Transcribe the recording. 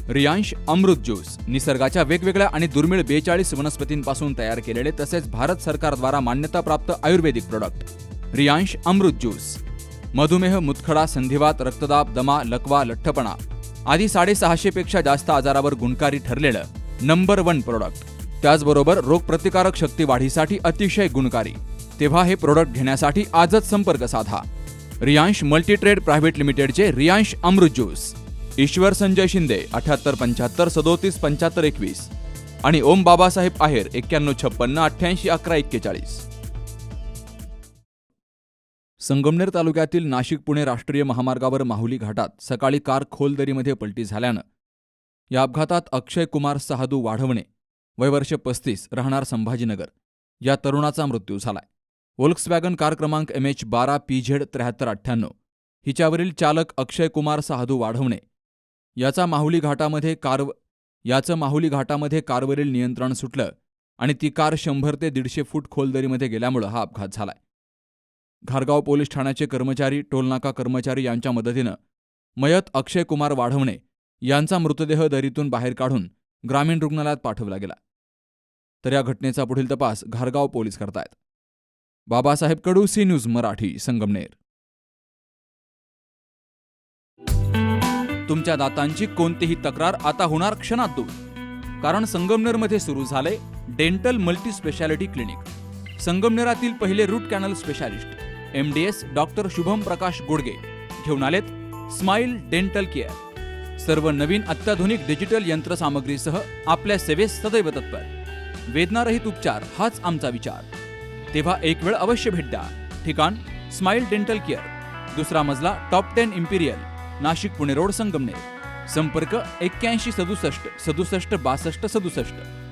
रियांश अमृत juice निसर्गाच्या वेगवेगळ्या आणि दुर्मिळ 42 वनस्पतींपासून तयार केलेले तसेच भारत सरकारद्वारा मान्यताप्राप्त आयुर्वेदिक प्रोडक्ट। रियांश अमृत ज्यूस मधुमेह, मुतखडा, संधिवात, रक्तदाब, दमा, लकवा, लठ्ठपणा आदी 650 पेक्षा जास्त आजारावर गुणकारी ठरलेलं नंबर 1 प्रोडक्ट। त्याचबरोबर रोगप्रतिकारक शक्ती वाढीसाठी अतिशय गुणकारी। तेव्हा हे प्रोडक्ट घेण्यासाठी आजच संपर्क साधा। रियांश मल्टीट्रेड प्रायव्हेट लिमिटेडचे रियांश अमृत ज्यूस, ईश्वर संजय शिंदे 78 75 37 75 21 आणि ओम बाबासाहेब आहेर 91 56 88 11 41। संगमनेर तालुक्यातील नाशिक पुणे राष्ट्रीय महामार्गावर माहुली घाटात सकाळी कार खोल दरीमध्ये पलटी झाल्यानं या अपघातात अक्षय कुमार सहादू वाढवणे वय वर्ष 35 राहणार संभाजीनगर या तरुणाचा मृत्यू झालाय। व्होल्क्सवॅगन कार क्रमांक MH12 PZ 7398 हिच्यावरील चालक अक्षय कुमार सहादू वाढवणे याचं माहुली घाटामध्ये कारवरील नियंत्रण सुटलं आणि ती कार 100 ते 150 फूट खोल दरीमध्ये गेल्यामुळे हा अपघात झालाय। घारगाव पोलीस ठाण्याचे कर्मचारी, टोलनाका कर्मचारी यांच्या मदतीनं मयत अक्षय कुमार वाढवणे यांचा मृतदेह दरीतून बाहेर काढून ग्रामीण रुग्णालयात पाठवला गेला। तर या घटनेचा पुढील तपास घारगाव पोलीस करतायत। बाबासाहेब कडू, सी न्यूज मराठी, संगमनेर। तुमच्या दातांची कोणतीही तक्रार आता होणार क्षणात दूर, कारण संगमनेरमध्ये सुरू झाले डेंटल मल्टी स्पेशालिटी क्लिनिक। संगमनेरातील पहिले root canal specialist MDS doctor Shubham Prakash Godge घेऊन आलेत स्माइल डेंटल केअर। सर्व नवीन अत्याधुनिक डिजिटल यंत्रसामग्रीसह आपल्या सेवेस सदैव तत्पर। वेदनारहित उपचार हाच आमचा विचार। तेव्हा एक वेळ अवश्य भेट द्या। ठिकाण स्माइल डेंटल केअर, दुसरा मजला, top 10 Imperial, Nashik Pune road, Sangamner. संपर्क 81 67 67 62 67।